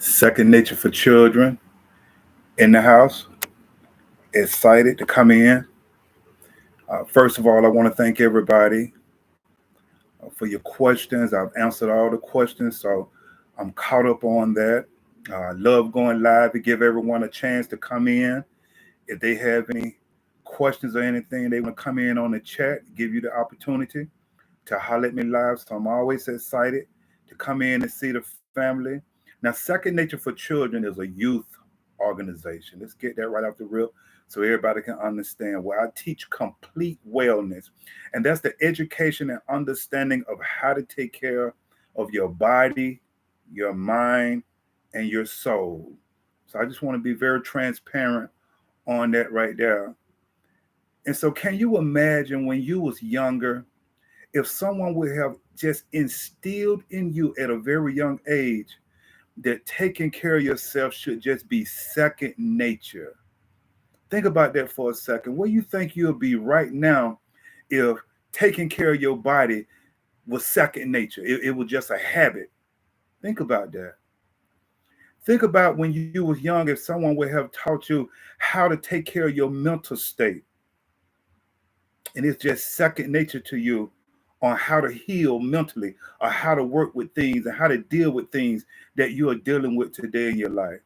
Second nature for children in the house. Excited to come in. First of all, I want to thank everybody for your questions. I've answered all the questions, so I'm caught up on that. I love going live to give everyone a chance to come in. If they have any questions or anything, they want to come in on the chat, give you the opportunity to holler at me live. So I'm always excited to come in and see the family. Now, Second Nature for Children is a youth organization. Let's get that right off the rip so everybody can understand where I teach complete wellness. And that's the education and understanding of how to take care of your body, your mind, and your soul. So I just want to be very transparent on that right there. And so can you imagine when you was younger, if someone would have just instilled in you at a very young age that taking care of yourself should just be second nature. Think about that for a second. Where you think you'll be right now if taking care of your body was second nature? It was just a habit. Think about that. Think about when you was young, if someone would have taught you how to take care of your mental state, and it's just second nature to you on how to heal mentally or how to work with things and how to deal with things that you are dealing with today in your life.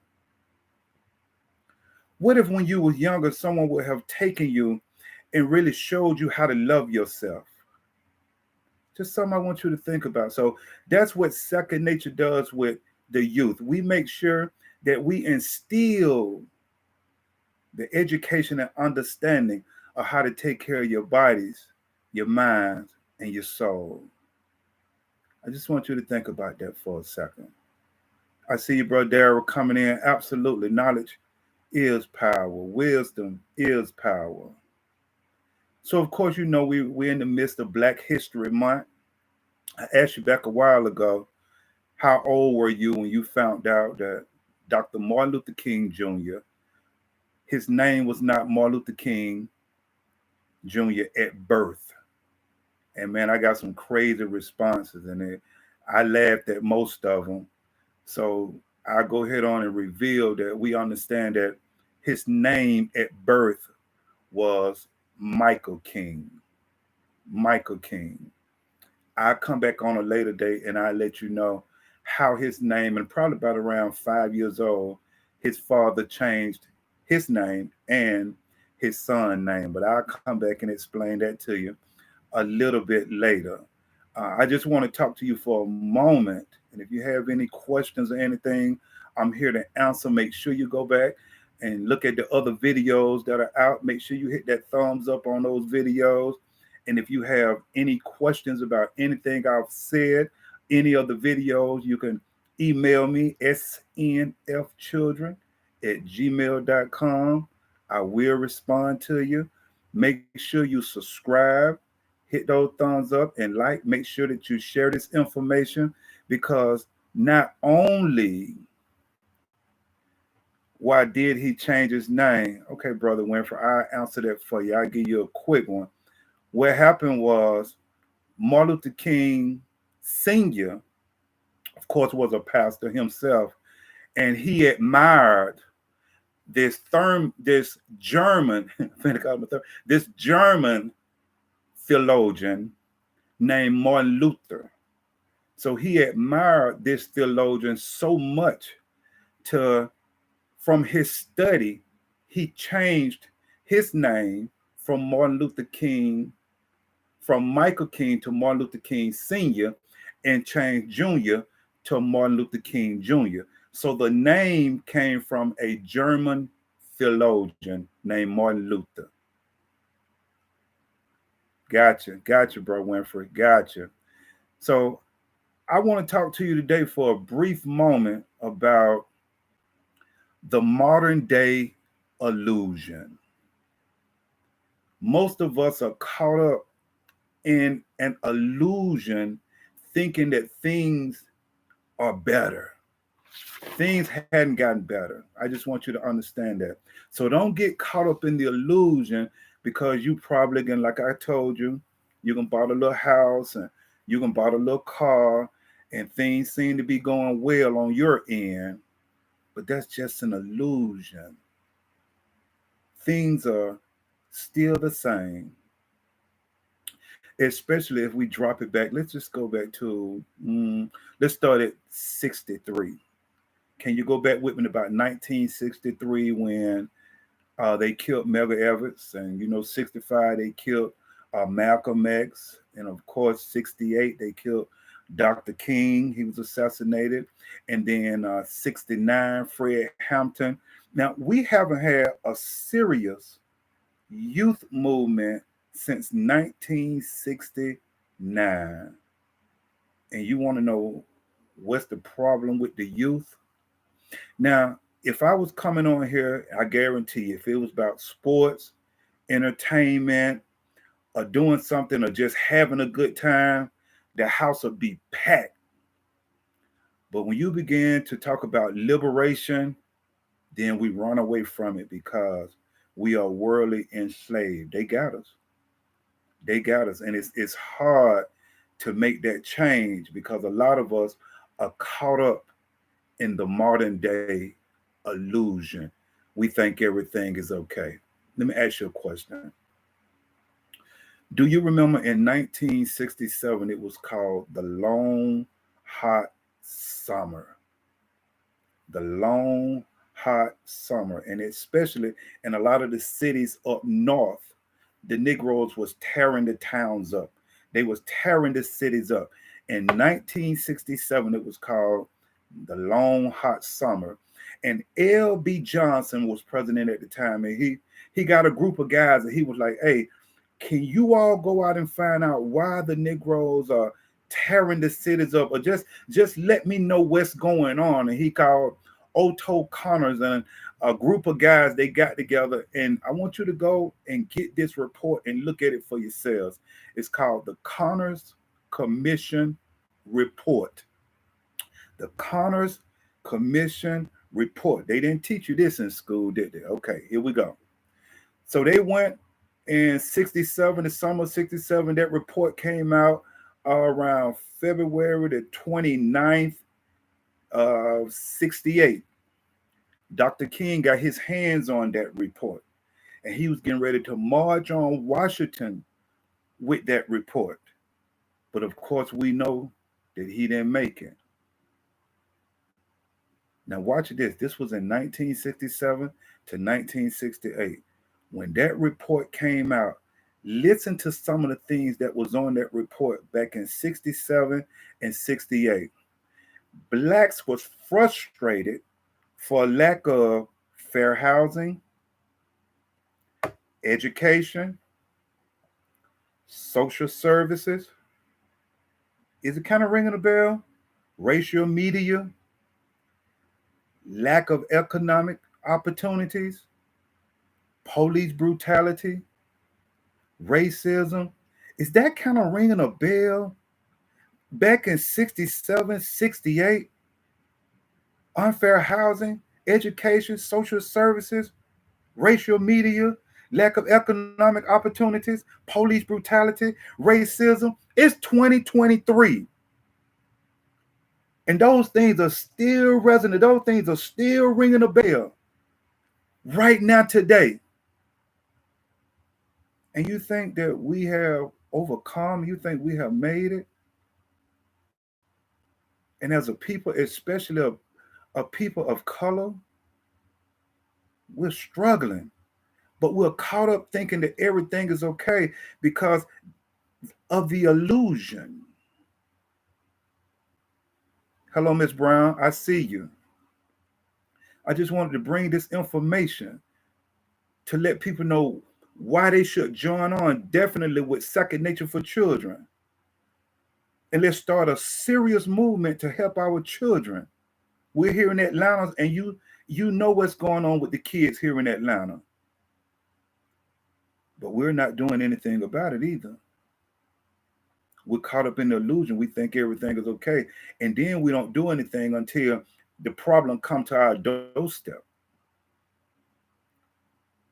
What if when you was younger, someone would have taken you and really showed you how to love yourself? Just something I want you to think about. So that's what second nature does with the youth. We make sure that we instill the education and understanding of how to take care of your bodies, your minds, and your soul. I just want you to think about that for a second. I see you, bro, Daryl, coming in. Absolutely. Knowledge is power. Wisdom is power. So, of course, you know we're in the midst of Black History Month. I asked you back a while ago, how old were you when you found out that Dr. Martin Luther King Jr., his name was not Martin Luther King Jr. at birth? And man, I got some crazy responses in it. I laughed at most of them. So I'll go ahead on and reveal that we understand that his name at birth was Michael King. Michael King. I'll come back on a later date and I'll let you know how his name, and probably about around 5 years old, his father changed his name and his son's name. But I'll come back and explain that to you a little bit later. I just want to talk to you for a moment. And if you have any questions or anything, I'm here to answer. Make sure you go back and look at the other videos that are out. Make sure you hit that thumbs up on those videos. And if you have any questions about anything I've said, any of the videos, you can email me, snfchildren@gmail.com. I will respond to you. Make sure you subscribe, hit those thumbs up and like. Make sure that you share this information, because not only why did he change his name? Okay, Brother Winfrey, I'll answer that for you. I'll give you a quick one. What happened was Martin Luther King Sr., of course, was a pastor himself, and he admired this German, this German theologian named Martin Luther. So he admired this theologian so much from his study, he changed his name from Martin Luther King, from Michael King to Martin Luther King Sr., and changed Jr. to Martin Luther King Jr. So the name came from a German theologian named Martin Luther. Gotcha, bro Winfrey, gotcha. So I want to talk to you today for a brief moment about the modern day illusion. Most of us are caught up in an illusion, thinking that things are better. Things hadn't gotten better. I just want you to understand that. So don't get caught up in the illusion, because you probably can, like I told you, you can buy a little house and you can buy a little car and things seem to be going well on your end. but that's just an illusion. Things are still the same, especially if we drop it back. Let's just go back to, let's start at 63. Can you go back with me to about 1963 when they killed Medgar Evers, and 65 they killed Malcolm X, and of course 68 they killed Dr. King. He was assassinated, and then 69 Fred Hampton. Now we haven't had a serious youth movement since 1969, and you want to know what's the problem with the youth? Now, if I was coming on here, I guarantee if it was about sports, entertainment, or doing something, or just having a good time, the house would be packed. But when you begin to talk about liberation, then we run away from it because we are worldly enslaved. They got us. They got us. And it's hard to make that change because a lot of us are caught up in the modern day illusion. We think everything is okay. Let me ask you a question. Do you remember in 1967, it was called the Long Hot Summer? The Long Hot Summer. And especially in a lot of the cities up north, the Negroes was tearing the towns up. They was tearing the cities up. In 1967, it was called the Long Hot Summer. And L.B. Johnson was president at the time. And he got a group of guys and he was like, hey, can you all go out and find out why the Negroes are tearing the cities up, or just let me know what's going on? And he called Otto Connors and a group of guys. They got together, and I want you to go and get this report and look at it for yourselves. It's called the Connors Commission Report. The Connors Commission Report. They didn't teach you this in school, did they? Okay, here we go. So they went in 67, the summer of 67. That report came out around February the 29th of 68. Dr. King got his hands on that report, and he was getting ready to march on Washington with that report. But of course, we know that he didn't make it. Now watch this. This was in 1967 to 1968. When that report came out, listen to some of the things that was on that report back in 67 and 68. Blacks was frustrated for lack of fair housing, education, social services. Is it kind of ringing a bell? Racial media, lack of economic opportunities, police brutality, racism. Is that kind of ringing a bell? Back in 67, 68, unfair housing, education, social services, racial media, lack of economic opportunities, police brutality, racism. It's 2023. And those things are still resonant. Those things are still ringing a bell right now today. And you think that we have overcome, you think we have made it. And as a people, especially a people of color, we're struggling. But we're caught up thinking that everything is okay because of the illusion. Hello, Miss Brown. I see you. I just wanted to bring this information to let people know why they should join on, definitely with Second Nature for Children. And let's start a serious movement to help our children. We're here in Atlanta, and you know what's going on with the kids here in Atlanta. But we're not doing anything about it either. We're caught up in the illusion. We think everything is okay. And then we don't do anything until the problem comes to our doorstep.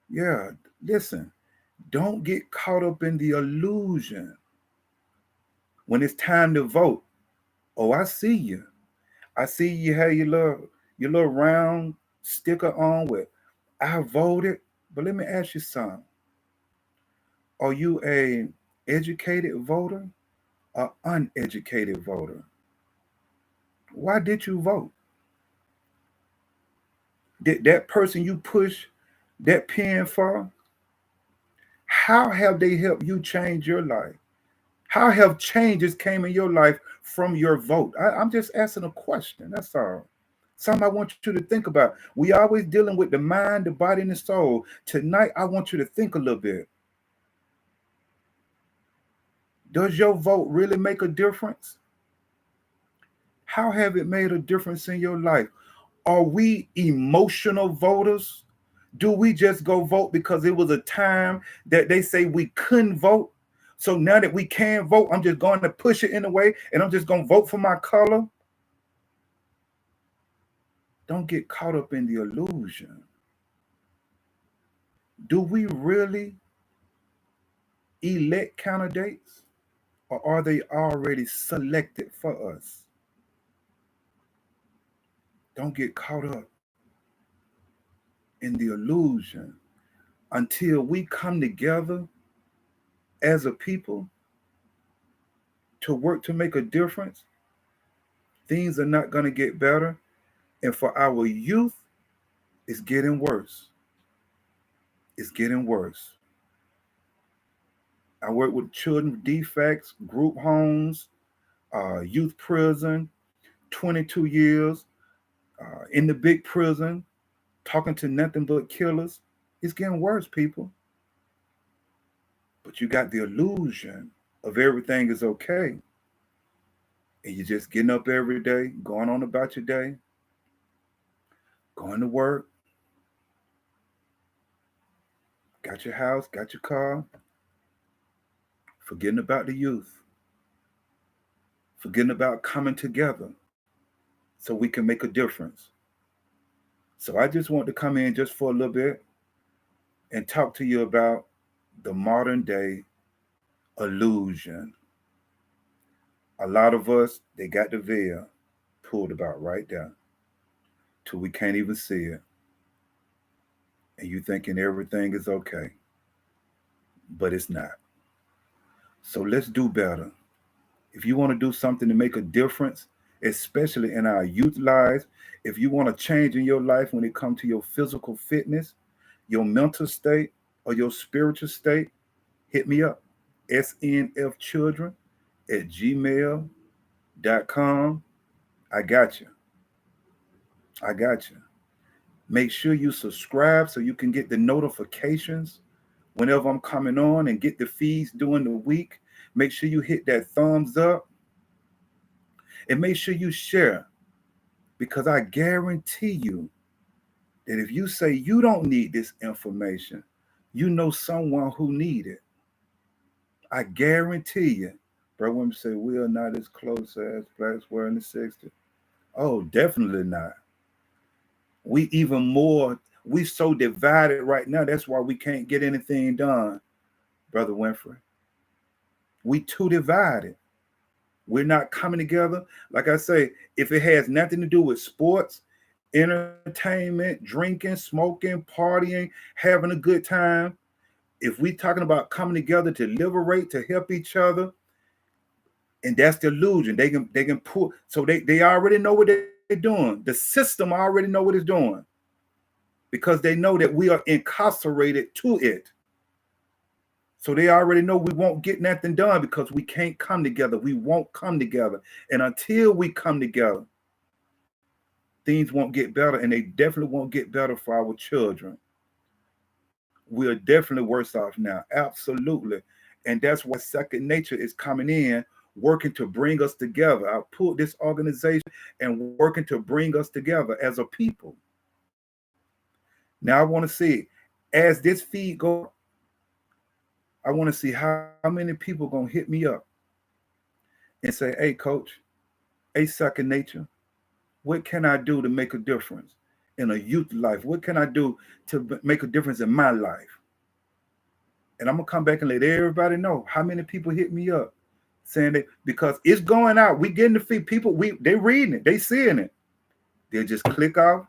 Yeah, listen, don't get caught up in the illusion. When it's time to vote, oh, I see you. I see you have your little your little round sticker on with I voted. But let me ask you something. Are you a educated voter or uneducated voter? Why did you vote? Did that person you push that pen for, how have they helped you change your life? How have changes came in your life from your vote? I'm just asking a question. That's all. Something I want you to think about. We always dealing with the mind, the body, and the soul. Tonight, I want you to think a little bit. Does your vote really make a difference? How have it made a difference in your life? Are we emotional voters? Do we just go vote because it was a time that they say we couldn't vote? So now that we can vote, I'm just going to push it in a way and I'm just going to vote for my color? Don't get caught up in the illusion. Do we really elect candidates or are they already selected for us? Don't get caught up in the illusion. Until we come together as a people to work to make a difference, things are not going to get better. And for our youth, it's getting worse. It's getting worse. I work with children with defects, group homes, youth prison, 22 years, in the big prison, talking to nothing but killers. It's getting worse, people. But you got the illusion of everything is okay. And you're just getting up every day, going on about your day, going to work, got your house, got your car, forgetting about the youth, forgetting about coming together so we can make a difference. So I just want to come in just for a little bit and talk to you about the modern day illusion. A lot of us, they got the veil pulled about right there till we can't even see it. And you thinking everything is okay, but it's not. So let's do better. If you want to do something to make a difference, especially in our youth lives, if you want to change in your life when it comes to your physical fitness, your mental state, or your spiritual state, hit me up. snfchildren@gmail.com. I got you. I got you. Make sure you subscribe so you can get the notifications whenever I'm coming on and get the feeds during the week. Make sure you hit that thumbs up and make sure you share, because I guarantee you that if you say you don't need this information, you know someone who need it. I guarantee you. Bro, women say we are not as close as blacks were in the 60s. Oh, definitely not. We even more, we so divided right now. That's why we can't get anything done, Brother Winfrey. We too divided. We're not coming together. Like I say, if it has nothing to do with sports, entertainment, drinking, smoking, partying, having a good time, if we're talking about coming together to liberate, to help each other, and that's the illusion. They can pull, so they already know what they're doing. The system already know what it's doing because they know that we are incarcerated to it. So they already know we won't get nothing done because we can't come together. We won't come together. And until we come together, things won't get better, and they definitely won't get better for our children. We are definitely worse off now. Absolutely. And that's why Second Nature is coming in, working to bring us together. I pulled this organization and working to bring us together as a people. Now I want to see, as this feed goes, I want to see how many people going to hit me up and say, hey, coach, hey, Second Nature, what can I do to make a difference in a youth life? What can I do to make a difference in my life? And I'm going to come back and let everybody know how many people hit me up saying that, because it's going out. We getting the feed. People, they reading it. They seeing it. They'll just click off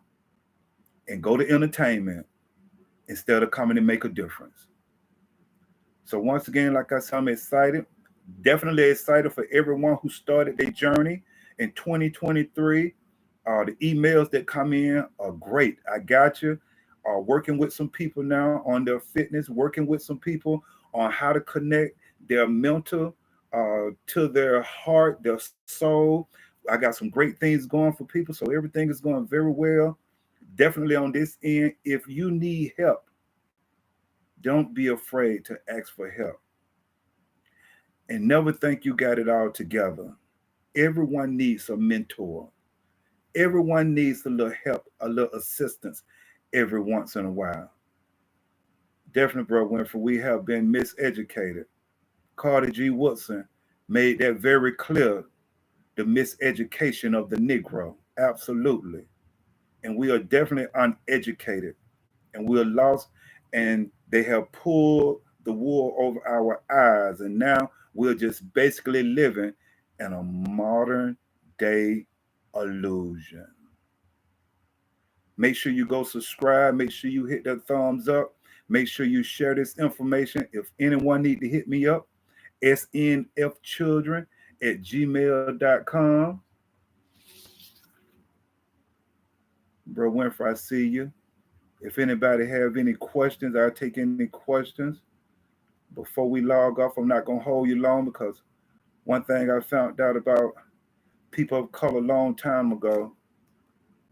and go to entertainment instead of coming to make a difference. So once again, like I said, I'm excited. Definitely excited for everyone who started their journey in 2023. The emails that come in are great. I got you. Working with some people now on their fitness, working with some people on how to connect their mental to their heart, their soul. I got some great things going for people. So everything is going very well. Definitely on this end. If you need help, don't be afraid to ask for help. And never think you got it all together. Everyone needs a mentor. Everyone needs a little help, a little assistance every once in a while. Definitely, bro, Winfrey, we have been miseducated. Carter G. Woodson made that very clear, the miseducation of the Negro. Absolutely. And we are definitely uneducated. And we are lost, and they have pulled the wool over our eyes. And now we're just basically living in a modern day illusion. Make sure you go subscribe. Make sure you hit that thumbs up. Make sure you share this information. If anyone need to hit me up, snfchildren@gmail.com. Bro Winfrey, I see you. If anybody have any questions, I'll take any questions. Before we log off, I'm not going to hold you long, because one thing I found out about people of color a long time ago,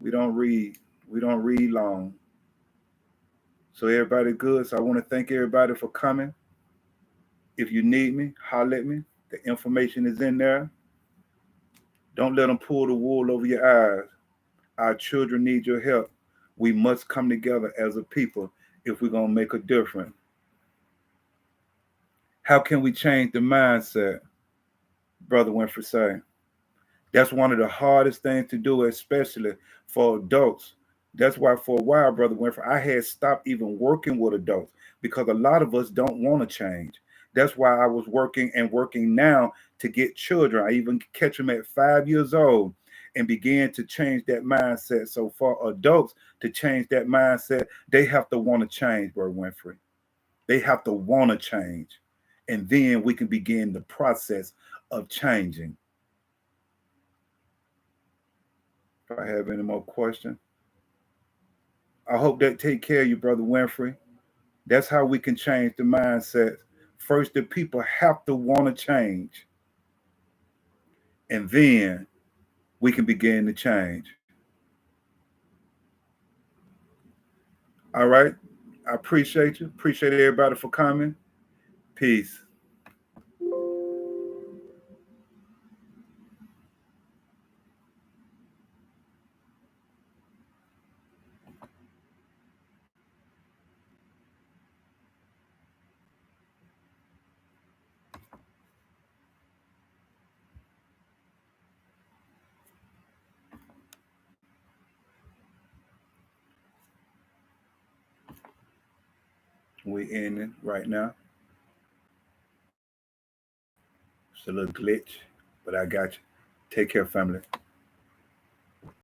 we don't read. We don't read long. So everybody good. So I want to thank everybody for coming. If you need me, holler at me. The information is in there. Don't let them pull the wool over your eyes. Our children need your help. We must come together as a people if we're going to make a difference. How can we change the mindset? Brother Winfrey say. That's one of the hardest things to do, especially for adults. That's why for a while, Brother Winfrey, I had stopped even working with adults, because a lot of us don't want to change. That's why I was working and working now to get children. I even catch them at 5 years old and began to change that mindset. So for adults to change that mindset, they have to want to change, Brother Winfrey. They have to want to change. And then we can begin the process of changing. If I have any more questions, I hope that take care of you, Brother Winfrey. That's how we can change the mindset. First, the people have to want to change. And then we can begin to change. All right. I appreciate you. Appreciate everybody for coming. Peace. We ending right now. It's a little glitch, but I got you. Take care, family.